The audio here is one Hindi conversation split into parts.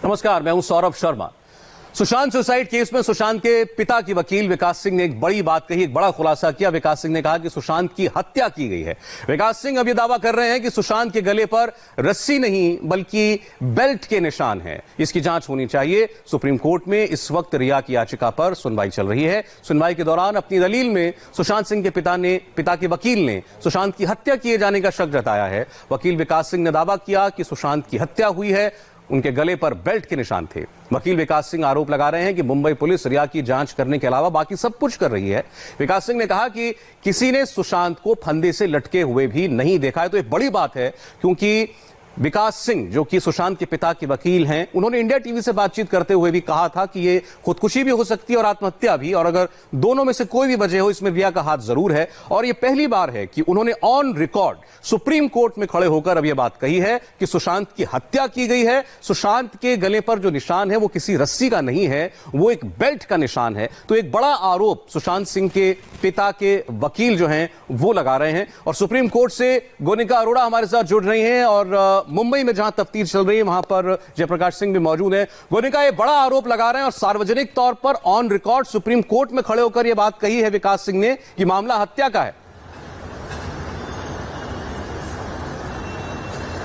नमस्कार, मैं हूं सौरभ शर्मा। सुशांत सुसाइड केस में सुशांत के पिता की वकील विकास सिंह ने एक बड़ी बात कही, एक बड़ा खुलासा किया। विकास सिंह ने कहा कि सुशांत की हत्या की गई है। विकास सिंह अब यह दावा कर रहे हैं कि सुशांत के गले पर रस्सी नहीं बल्कि बेल्ट के निशान हैं। इसकी जांच होनी चाहिए। सुप्रीम कोर्ट में इस वक्त रिया की याचिका पर सुनवाई चल रही है। सुनवाई के दौरान अपनी दलील में सुशांत सिंह के पिता के वकील ने सुशांत की हत्या किए जाने का शक जताया है। वकील विकास सिंह ने दावा किया कि सुशांत की हत्या हुई है, उनके गले पर बेल्ट के निशान थे। वकील विकास सिंह आरोप लगा रहे हैं कि मुंबई पुलिस रिया की जांच करने के अलावा बाकी सब कुछ कर रही है। विकास सिंह ने कहा कि किसी ने सुशांत को फंदे से लटके हुए भी नहीं देखा है। तो एक बड़ी बात है, क्योंकि विकास सिंह जो कि सुशांत के पिता के वकील हैं, उन्होंने इंडिया टीवी से बातचीत करते हुए भी कहा था कि ये खुदकुशी भी हो सकती है और आत्महत्या भी, और अगर दोनों में से कोई भी वजह हो इसमें रिया का हाथ जरूर है। और ये पहली बार है कि उन्होंने ऑन रिकॉर्ड सुप्रीम कोर्ट में खड़े होकर अब यह बात कही है कि सुशांत की हत्या की गई है। सुशांत के गले पर जो निशान है वो किसी रस्सी का नहीं है, वो एक बेल्ट का निशान है। तो एक बड़ा आरोप सुशांत सिंह के पिता के वकील जो हैं वो लगा रहे हैं। और सुप्रीम कोर्ट से गोनिका अरोड़ा हमारे साथ जुड़ रही हैं और मुंबई में जहां तफ्तीश चल रही है वहां पर जयप्रकाश सिंह भी मौजूद हैं। गोनिका, ये बड़ा आरोप लगा रहे हैं और सार्वजनिक तौर पर ऑन रिकॉर्ड सुप्रीम कोर्ट में खड़े होकर यह बात कही है विकास सिंह ने कि मामला हत्या का है।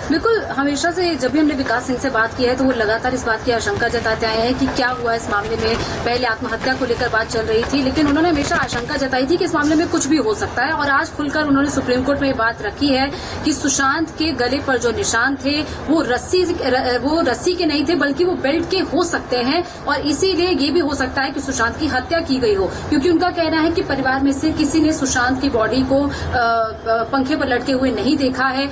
बिल्कुल, हमेशा से जब भी हमने विकास सिंह से बात की है तो वो लगातार इस बात की आशंका जताते आए हैं कि क्या हुआ इस मामले में। पहले आत्महत्या को लेकर बात चल रही थी, लेकिन उन्होंने हमेशा आशंका जताई थी कि इस मामले में कुछ भी हो सकता है। और आज खुलकर उन्होंने सुप्रीम कोर्ट में ये बात रखी है कि सुशांत के गले पर जो निशान थे वो रस्सी के नहीं थे बल्कि वो बेल्ट के हो सकते हैं। और इसीलिए ये भी हो सकता है कि सुशांत की हत्या की गई हो, क्योंकि उनका कहना है कि परिवार में से किसी ने सुशांत की बॉडी को पंखे पर लटके हुए नहीं देखा है।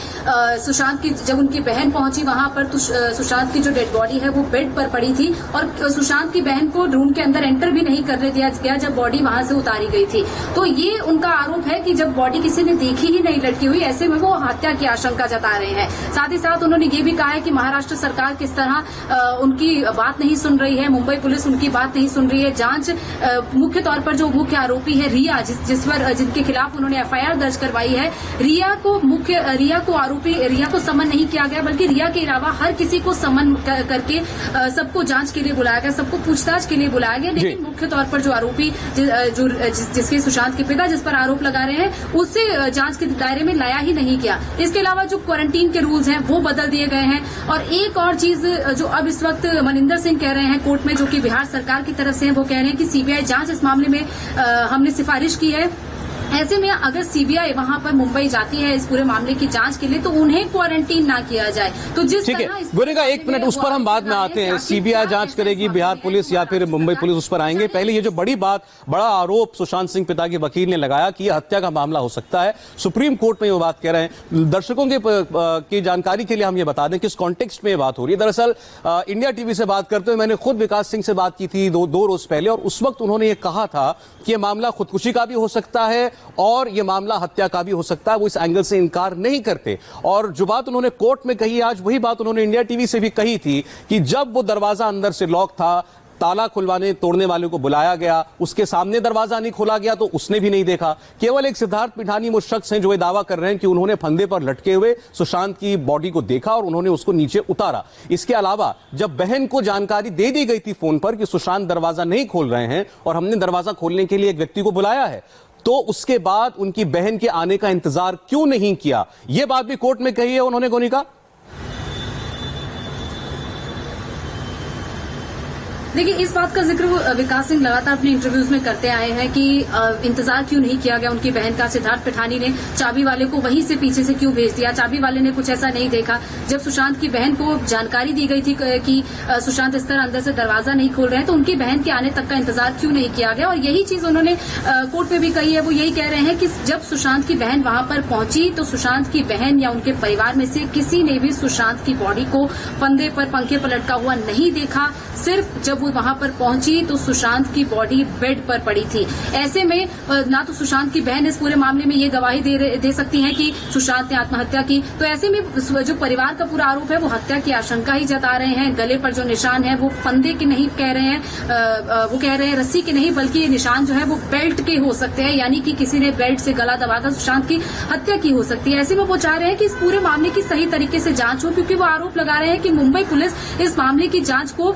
सुशांत की जब उनकी बहन पहुंची वहां पर तो सुशांत की जो डेड बॉडी है वो बेड पर पड़ी थी और सुशांत की बहन को रूम के अंदर एंटर भी नहीं करने दिया गया जब बॉडी वहां से उतारी गई थी। तो ये उनका आरोप है कि जब बॉडी किसी ने देखी ही नहीं लटकी हुई, ऐसे में वो हत्या की आशंका जता रहे हैं। साथ ही साथ उन्होंने ये भी कहा है कि महाराष्ट्र सरकार किस तरह उनकी बात नहीं सुन रही है, मुंबई पुलिस उनकी बात नहीं सुन रही है। जांच मुख्य तौर पर जो मुख्य आरोपी है रिया, जिनके खिलाफ उन्होंने एफआईआर दर्ज करवाई है, रिया को समन नहीं किया गया, बल्कि रिया के अलावा हर किसी को समन करके सबको जांच के लिए बुलाया गया, सबको पूछताछ के लिए बुलाया गया। लेकिन मुख्य तौर पर जो आरोपी जिसके सुशांत के पिता जिस पर आरोप लगा रहे हैं, उससे जांच के दायरे में लाया ही नहीं गया। इसके अलावा जो क्वारंटीन के रूल्स हैं वो बदल दिए गए हैं। और एक और चीज जो अब इस वक्त मनिंदर सिंह कह रहे हैं कोर्ट में, जो कि बिहार सरकार की तरफ से है, वो कह रहे हैं कि सीबीआई जांच इस मामले में हमने सिफारिश की है। ऐसे में अगर सीबीआई वहां पर मुंबई जाती है इस पूरे मामले की जांच के लिए तो उन्हें क्वारंटीन ना किया जाए। तो जिस तरह गोरेगा, एक मिनट, उस पर हम बाद में आते हैं। सीबीआई जांच करेगी, बिहार पुलिस या फिर मुंबई पुलिस, उस पर आएंगे। पहले ये जो बड़ा आरोप सुशांत सिंह पिता के वकील ने लगाया कि यह हत्या का मामला हो सकता है, सुप्रीम कोर्ट में वो बात कह रहे हैं। दर्शकों की जानकारी के लिए हम ये बता दें किस कॉन्टेक्स्ट में ये बात हो रही है। दरअसल इंडिया टीवी से बात करते हुए मैंने खुद विकास सिंह से बात की थी दो रोज पहले, और उस वक्त उन्होंने ये कहा था कि यह मामला खुदकुशी का भी हो सकता है और यह मामला हत्या का भी हो सकता है। वो इस एंगल से इनकार नहीं करते। और जो बात उन्होंने कोर्ट में कही आज, वही बात उन्होंने इंडिया टीवी से भी कही थी कि जब वो दरवाजा अंदर से लॉक था, ताला खुलवाने तोड़ने वाले को बुलाया गया, उसके सामने दरवाजा नहीं खोला गया तो उसने भी नहीं देखा। केवल एक सिद्धार्थ पिठानी वो शख्स हैं जो ये दावा कर रहे हैं कि उन्होंने फंदे पर लटके हुए सुशांत की बॉडी को देखा और उन्होंने उसको नीचे उतारा। इसके अलावा जब बहन को जानकारी दे दी गई थी फोन पर कि सुशांत दरवाजा नहीं खोल रहे हैं और हमने दरवाजा खोलने के लिए एक व्यक्ति को बुलाया है, तो उसके बाद उनकी बहन के आने का इंतजार क्यों नहीं किया, यह बात भी कोर्ट में कही है उन्होंने। गोनिका, देखिए, इस बात का जिक्र विकास सिंह लगातार अपने इंटरव्यूज में करते आए हैं कि इंतजार क्यों नहीं किया गया उनकी बहन का। सिद्धार्थ पिठानी ने चाबी वाले को वहीं से पीछे से क्यों भेज दिया, चाबी वाले ने कुछ ऐसा नहीं देखा। जब सुशांत की बहन को जानकारी दी गई थी कि सुशांत इस तरह अंदर से दरवाजा नहीं खोल रहे हैं, तो उनकी बहन के आने तक का इंतजार क्यों नहीं किया गया। और यही चीज उन्होंने कोर्ट में भी कही है। वो यही कह रहे हैं कि जब सुशांत की बहन वहां पर पहुंची तो सुशांत की बहन या उनके परिवार में से किसी ने भी सुशांत की बॉडी को फंदे पर पंखे पर लटका हुआ नहीं देखा। सिर्फ जब जब वो वहां पर पहुंची तो सुशांत की बॉडी बेड पर पड़ी थी। ऐसे में ना तो सुशांत की बहन इस पूरे मामले में ये गवाही दे सकती है कि सुशांत ने आत्महत्या की, तो ऐसे में जो परिवार का पूरा आरोप है वो हत्या की आशंका ही जता रहे हैं। गले पर जो निशान है वो फंदे के नहीं कह रहे हैं, वो कह रहे हैं रस्सी के नहीं, बल्कि ये निशान जो है वो बेल्ट के हो सकते हैं, यानी कि किसी ने बेल्ट से गला दबाकर सुशांत की हत्या की हो सकती है। ऐसे में वो चाह रहे हैं कि इस पूरे मामले की सही तरीके से जांच हो, क्योंकि वो आरोप लगा रहे हैं कि मुंबई पुलिस इस मामले की जांच को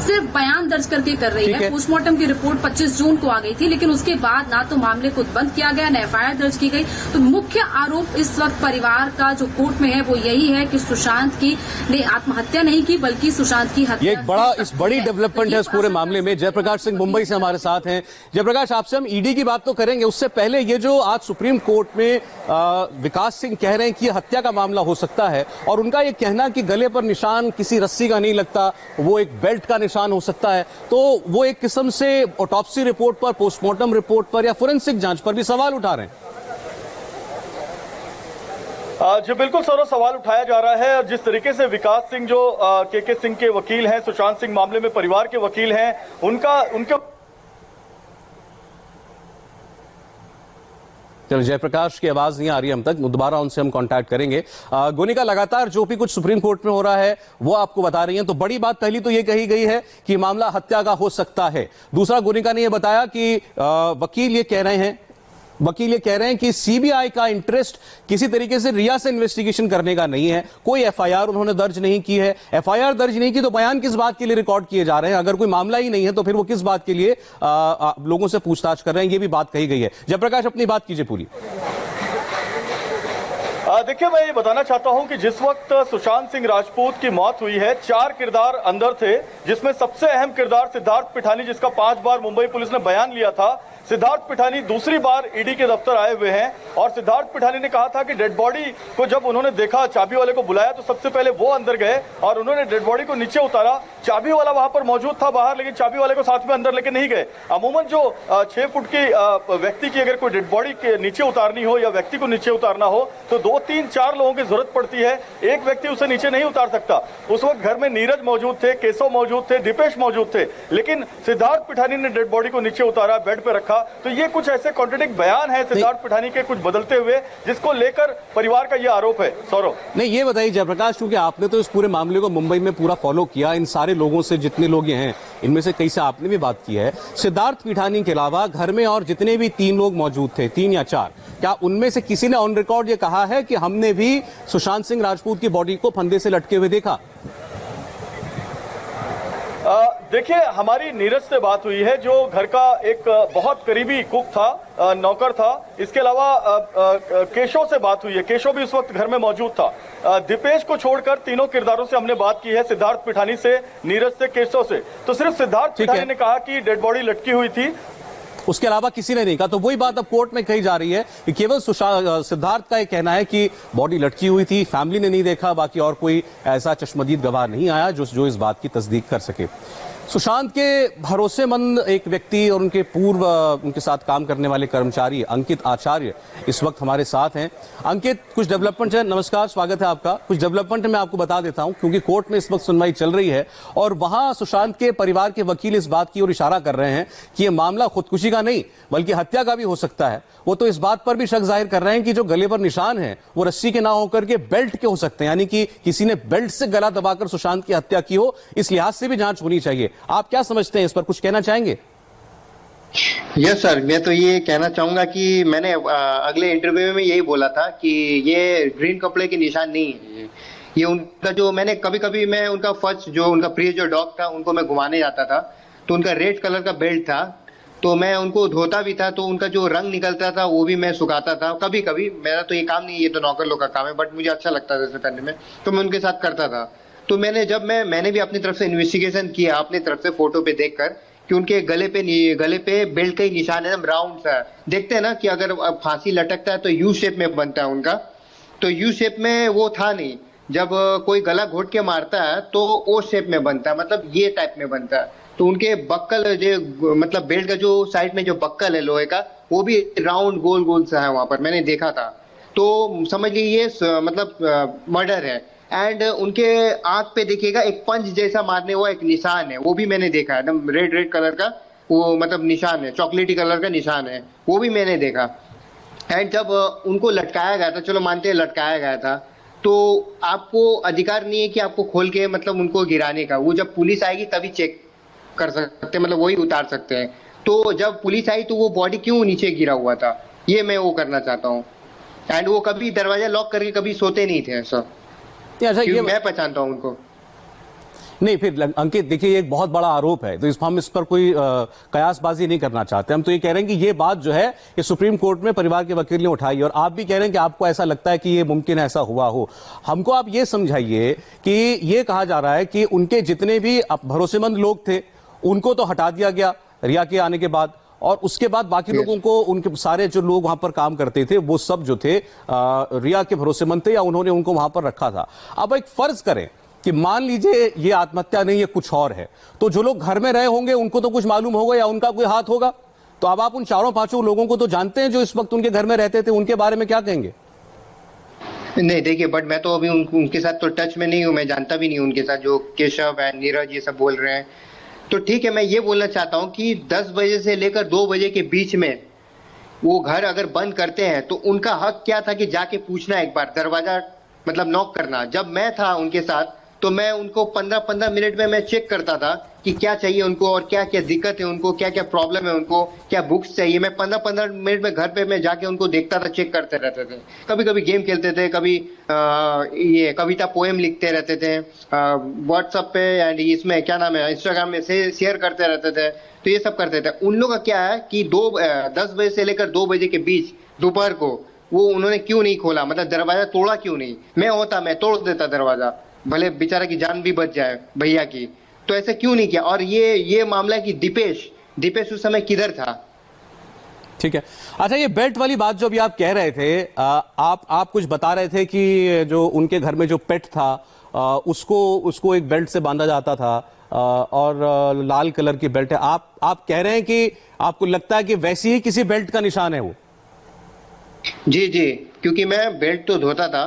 सिर्फ बयान दर्ज करके कर रही है। पोस्टमार्टम की रिपोर्ट 25 जून को आ गई थी, लेकिन उसके बाद ना तो मामले को बंद किया गया, न एफआईआर दर्ज की गई। तो मुख्य आरोप इस वक्त परिवार का जो कोर्ट में है वो यही है कि सुशांत की ने आत्महत्या नहीं की, बल्कि सुशांत की हत्या। ये एक बड़ी डेवलपमेंट है इस पूरे मामले में। जयप्रकाश सिंह मुंबई से हमारे साथ हैं। जयप्रकाश, आपसे हम ईडी की बात तो करेंगे, उससे पहले ये जो आज सुप्रीम कोर्ट में विकास सिंह कह रहे हैं कि हत्या का मामला हो सकता है, और उनका ये कहना कि गले पर निशान किसी रस्सी का नहीं लगता, वो एक बेल्ट का निशान हो सकता है, तो वो एक किस्म से ऑटोप्सी रिपोर्ट पर, पोस्टमार्टम रिपोर्ट पर या फोरेंसिक जांच पर भी सवाल उठा रहे हैं। जी बिल्कुल सौरभ, सवाल उठाया जा रहा है। और जिस तरीके से विकास सिंह जो के सिंह के वकील हैं, सुशांत सिंह मामले में परिवार के वकील हैं, उनके चलो, जयप्रकाश की आवाज नहीं आ रही हम तक, दोबारा उनसे हम कांटेक्ट करेंगे। गोनिका, लगातार जो भी कुछ सुप्रीम कोर्ट में हो रहा है वो आपको बता रही हैं, तो बड़ी बात पहली तो ये कही गई है कि मामला हत्या का हो सकता है। दूसरा, गोनिका ने यह बताया कि वकील ये कह रहे हैं कि सीबीआई का इंटरेस्ट किसी तरीके से रिया से इन्वेस्टिगेशन करने का नहीं है। कोई एफआईआर उन्होंने दर्ज नहीं की है। एफआईआर दर्ज नहीं की तो बयान किस बात के लिए रिकॉर्ड किए जा रहे हैं? अगर कोई मामला ही नहीं है तो फिर वो किस बात के लिए लोगों से पूछताछ कर रहे हैं? ये भी बात कही गई है। जयप्रकाश, अपनी बात कीजिए पूरी। देखिए, मैं ये बताना चाहता हूं कि जिस वक्त सुशांत सिंह राजपूत की मौत हुई है, 4 किरदार अंदर थे, जिसमें सबसे अहम किरदार सिद्धार्थ पिठानी, जिसका 5 बार मुंबई पुलिस ने बयान लिया था। सिद्धार्थ पिठानी दूसरी बार ईडी के दफ्तर आए हुए हैं, और सिद्धार्थ पिठानी ने कहा था कि डेड बॉडी को जब उन्होंने देखा, चाबी वाले को बुलाया, तो सबसे पहले वो अंदर गए और उन्होंने डेड बॉडी को नीचे उतारा। चाबी वाला वहां पर मौजूद था बाहर, लेकिन चाबी वाले को साथ में अंदर लेके नहीं गए। अमूमन जो 6 फुट की व्यक्ति की अगर कोई डेड बॉडी के नीचे उतारनी हो या व्यक्ति को नीचे उतारना हो तो 2, 3, 4 लोगों की जरूरत पड़ती है। एक व्यक्ति उसे नीचे नहीं उतार सकता। उस वक्त घर में नीरज मौजूद थे, केशव मौजूद थे, दीपेश मौजूद थे, लेकिन सिद्धार्थ पिठानी ने डेड बॉडी को नीचे उतारा, बेड पे रखा। तो ये कुछ ऐसे कॉन्ट्रडिक्ट बयान है सिद्धार्थ पिठानी के, कुछ बदलते हुए, जिसको लेकर परिवार का यह आरोप है। सौरभ, नहीं, ये बताइए जयप्रकाश, क्योंकि आपने तो इस पूरे मामले को मुंबई में पूरा फॉलो किया, इन सारे लोगों से, जितने लोग हैं इनमें से कई से आपने भी बात की है। सिद्धार्थ पिठानी के अलावा घर में और जितने भी 3 लोग मौजूद थे, 3 या 4, क्या उनमें से किसी ने ऑन रिकॉर्ड ये कहा है कि हमने भी सुशांत सिंह राजपूत की बॉडी को फंदे से लटके हुए देखा? देखिए, हमारी नीरज से बात हुई है, जो घर का एक बहुत करीबी कुक था, नौकर था। इसके अलावा केशव से बात हुई है, केशव भी उस वक्त घर में मौजूद था। दीपेश को छोड़कर तीनों किरदारों से हमने बात की है, सिद्धार्थ पिठानी से, नीरज से, केशव से। तो सिर्फ सिद्धार्थ पिठानी ने कहा कि डेड बॉडी लटकी हुई थी, उसके अलावा किसी ने नहीं कहा। तो वही बात अब कोर्ट में कही जा रही है कि केवल सिद्धार्थ का ये कहना है कि बॉडी लटकी हुई थी, फैमिली ने नहीं देखा, बाकी और कोई ऐसा चश्मदीद गवाह नहीं आया जो इस बात की तस्दीक कर सके। सुशांत के भरोसेमंद एक व्यक्ति और उनके साथ काम करने वाले कर्मचारी अंकित आचार्य इस वक्त हमारे साथ हैं। अंकित, कुछ डेवलपमेंट है? नमस्कार, स्वागत है आपका। कुछ डेवलपमेंट मैं आपको बता देता हूं, क्योंकि कोर्ट में इस वक्त सुनवाई चल रही है और वहां सुशांत के परिवार के वकील इस बात की ओर इशारा कर रहे हैं कि यह मामला खुदकुशी का नहीं बल्कि हत्या का भी हो सकता है। वो तो इस बात पर भी शक जाहिर कर रहे हैं कि जो गले पर निशान है वो रस्सी के ना होकर के बेल्ट के हो सकते हैं, यानी कि किसी ने बेल्ट से गला दबाकर सुशांत की हत्या की हो। इस लिहाज से भी जांच होनी चाहिए। आप क्या समझते हैं इस पर, कुछ कहना चाहेंगे? यस सर, मैं तो ये कहना चाहूंगा कि मैंने अगले इंटरव्यू में यही बोला था कि ये ग्रीन कपड़े के निशान नहीं है। ये उनका जो, मैंने कभी कभी मैं उनका फर्स्ट जो उनका प्रिय जो डॉग था उनको मैं घुमाने जाता था, तो उनका रेड कलर का बेल्ट था, तो मैं उनको धोता भी था, तो उनका जो रंग निकलता था वो भी मैं सुखाता था। कभी कभी, मेरा तो ये काम नहीं, ये तो नौकर लोग का काम है, बट मुझे अच्छा लगता था इसे करने में, तो मैं उनके साथ करता था। तो मैंने भी अपनी तरफ से इन्वेस्टिगेशन किया, अपनी तरफ से फोटो पे देखकर कि उनके गले पे बेल्ट का ही निशान है, राउंड सा। देखते हैं ना कि अगर फांसी लटकता है तो यू शेप में बनता है उनका, तो यू शेप में वो था नहीं। जब कोई गला घोट के मारता है तो ओ शेप में बनता है, मतलब ये टाइप में बनता है। तो उनके बक्कल जो, मतलब बेल्ट का जो साइड में जो बक्कल है लोहे का, वो भी राउंड गोल गोल सा है वहां पर, मैंने देखा था। तो समझ लीजिए ये मतलब मर्डर है। एंड उनके आंख पे देखिएगा एक पंच जैसा मारने हुआ एक निशान है, वो भी मैंने देखा है, एकदम रेड रेड कलर का वो मतलब निशान है, चॉकलेटी कलर का निशान है, वो भी मैंने देखा। एंड जब उनको लटकाया गया था, चलो मानते हैं लटकाया गया था, तो आपको अधिकार नहीं है कि आपको खोल के मतलब उनको गिराने का, वो जब पुलिस आएगी तभी चेक कर सकते हैं, मतलब वही उतार सकते हैं। तो जब पुलिस आई तो वो बॉडी क्यों नीचे गिरा हुआ था, ये मैं वो करना चाहता हूँ। एंड वो कभी दरवाजा लॉक करके कभी सोते नहीं थे सर, अच्छा ये मैं पहचानता हूँ उनको। नहीं फिर अंकित देखिए, ये एक बहुत बड़ा आरोप है, तो हम इस पर कोई कयासबाजी नहीं करना चाहते। हम तो ये कह रहे हैं कि ये बात जो है ये सुप्रीम कोर्ट में परिवार के वकील ने उठाई, और आप भी कह रहे हैं कि आपको ऐसा लगता है कि ये मुमकिन है ऐसा हुआ हो। हमको आप ये समझाइए कि ये कहा जा रहा है कि उनके जितने भी भरोसेमंद लोग थे उनको तो हटा दिया गया रिया के आने के बाद, और उसके बाद बाकी लोगों को, उनके सारे जो लोग वहां पर काम करते थे वो सब जो थे रिया के भरोसेमंद थे या उन्होंने उनको वहां पर रखा था। अब एक फर्ज करें कि मान लीजिए ये आत्महत्या नहीं, ये कुछ और है, तो जो लोग घर में रहे होंगे उनको तो कुछ मालूम होगा या उनका कोई हाथ होगा। तो अब आप उन चारों पांचों लोगों को तो जानते हैं जो इस वक्त उनके घर में रहते थे, उनके बारे में क्या कहेंगे? नहीं देखिए, बट मैं तो अभी उनके साथ तो टच में नहीं हूँ, मैं जानता भी नहीं उनके साथ जो केशव है नीरज ये सब बोल रहे हैं। तो ठीक है, मैं ये बोलना चाहता हूँ कि 10 बजे से लेकर 2 बजे के बीच में वो घर अगर बंद करते हैं तो उनका हक क्या था कि जाके पूछना, एक बार दरवाजा मतलब नॉक करना। जब मैं था उनके साथ तो मैं उनको 15-15 मिनट में मैं चेक करता था कि क्या चाहिए उनको और क्या क्या दिक्कत है उनको, क्या क्या प्रॉब्लम है उनको, क्या बुक्स चाहिए। मैं 15-15 मिनट में घर पे मैं जाके उनको देखता था, चेक करते रहते थे। कभी कभी गेम खेलते थे, कभी ये कविता पोएम लिखते रहते थे व्हाट्सएप पे एंड इसमें क्या नाम है इंस्टाग्राम में से शेयर करते रहते थे। तो ये सब करते थे। उन लोग का क्या है कि 10 बजे से लेकर 2 बजे के बीच दोपहर को वो उन्होंने क्यों नहीं खोला, मतलब दरवाजा तोड़ा क्यों नहीं। मैं होता मैं तोड़ देता दरवाजा, भले बेचारा की जान भी बच जाए भैया की। तो ऐसे क्यों नहीं किया। और ये मामला है कि दीपेश उस समय किधर था। ठीक है। अच्छा, ये बेल्ट वाली बात जो अभी आप कह रहे थे, आप कुछ बता रहे थे कि जो उनके घर में जो पेट था उसको एक बेल्ट से बांधा जाता था और लाल कलर की बेल्ट है। आप कह रहे हैं कि आपको लगता है कि वैसी ही किसी बेल्ट का निशान है वो? जी, क्योंकि मैं बेल्ट तो धोता था।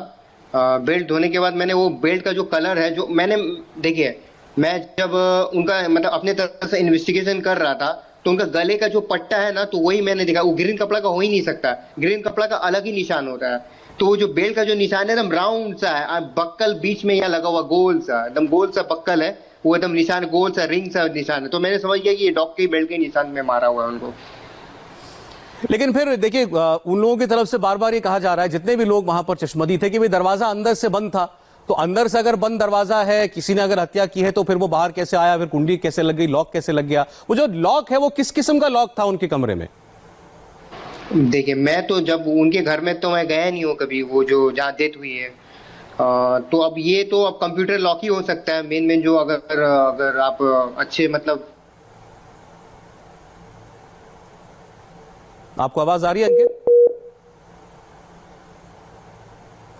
बेल्ट धोने के बाद मैंने वो बेल्ट का जो कलर है, जो मैंने देखिए, मैं जब उनका मतलब अपने तरफ से इन्वेस्टिगेशन कर रहा था तो उनका गले का जो पट्टा है ना, तो वही मैंने देखा। वो ग्रीन कपड़ा का हो ही नहीं सकता, ग्रीन कपड़ा का अलग ही निशान होता है। तो वो जो बेल्ट का जो निशान है एकदम राउंड सा है, बक्कल बीच में यहाँ लगा हुआ गोल सा, एकदम गोल सा बक्कल है, वो एकदम निशान गोल सा रिंग सा निशान है। तो मैंने समझ गया कि ये डॉग के बेल्ट के निशान में मारा हुआ है उनको। लेकिन फिर देखिए, उन लोगों की तरफ से बार बार ये कहा जा रहा है, जितने भी लोग वहां पर चश्मदी थे, कि भाई दरवाजा अंदर से बंद था। तो अंदर से अगर बंद दरवाजा है, किसी ने अगर हत्या की है, तो फिर वो बाहर कैसे आया, फिर कुंडी कैसे लग गई, लॉक कैसे लग गया? वो जो लॉक है वो किस किस्म का लॉक था उनके कमरे में? देखिए, मैं तो जब उनके घर में तो मैं गया नहीं हूँ कभी, वो जो जहाँ डेथ हुई है। तो अब ये तो अब कंप्यूटर लॉक ही हो सकता है मेन जो अगर आप अच्छे मतलब। आपको आवाज आ रही है अंकित?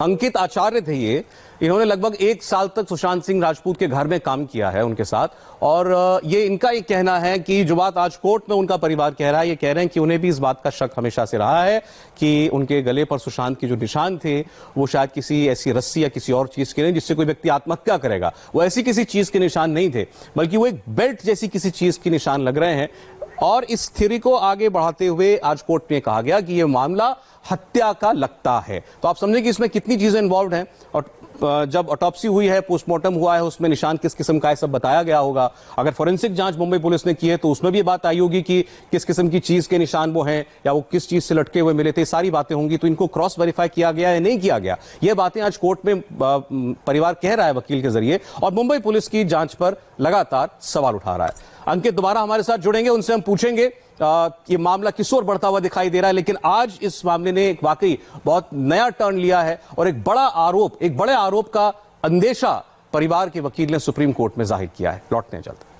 अंकित आचार्य थे ये। इन्होंने लगभग 1 साल तक सुशांत सिंह राजपूत के घर में काम किया है उनके साथ, और ये इनका ये कहना है कि जो बात आज कोर्ट में उनका परिवार कह रहा है, ये कह रहे हैं कि उन्हें भी इस बात का शक हमेशा से रहा है कि उनके गले पर सुशांत के जो निशान थे वो शायद किसी ऐसी रस्सी या किसी और चीज के नहीं जिससे कोई व्यक्ति आत्महत्या करेगा, वो ऐसी किसी चीज के निशान नहीं थे, बल्कि वो एक बेल्ट जैसी किसी चीज के निशान लग रहे हैं। और इस थ्योरी को आगे बढ़ाते हुए आज कोर्ट में कहा गया कि यह मामला हत्या का लगता है। तो आप समझें कि इसमें कितनी चीजें इन्वॉल्व हैं, और जब ऑटोप्सी हुई है, पोस्टमार्टम हुआ है, उसमें निशान किस किस्म का है सब बताया गया होगा। अगर फोरेंसिक जांच मुंबई पुलिस ने की है तो उसमें भी बात आई होगी कि किस किस्म की चीज के निशान वो हैं या वो किस चीज से लटके हुए मिले थे, सारी बातें होंगी। तो इनको क्रॉस वेरीफाई किया गया या नहीं किया गया, ये बातें आज कोर्ट में परिवार कह रहा है वकील के जरिए, और मुंबई पुलिस की जांच पर लगातार सवाल उठा रहा है। अंकित दोबारा हमारे साथ जुड़ेंगे, उनसे हम पूछेंगे ये मामला किस ओर बढ़ता हुआ दिखाई दे रहा है। लेकिन आज इस मामले ने एक वाकई बहुत नया टर्न लिया है और एक बड़े आरोप का अंदेशा परिवार के वकील ने सुप्रीम कोर्ट में जाहिर किया है। लौटने चलते